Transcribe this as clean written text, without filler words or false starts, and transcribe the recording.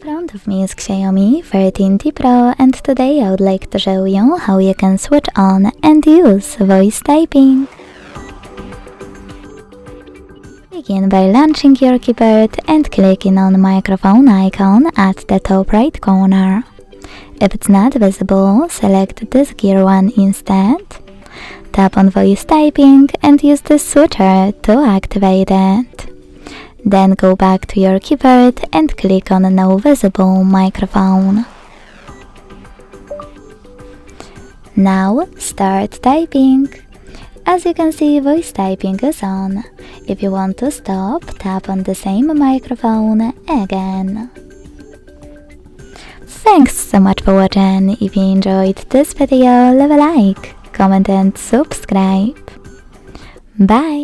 front of me is Xiaomi 14T Pro, and today I would like to show you how you can switch on and use voice typing. Begin by launching your keyboard and clicking on the microphone icon at the top right corner. If it's not visible, select this gear one instead. Tap on voice typing and use the switcher to activate it. Then go back to your keyboard and click on no visible microphone. Now start typing. As you can see, voice typing is on. If you want to stop, tap on the same microphone again. Thanks so much for watching. If you enjoyed this video, leave a like, comment and subscribe. Bye!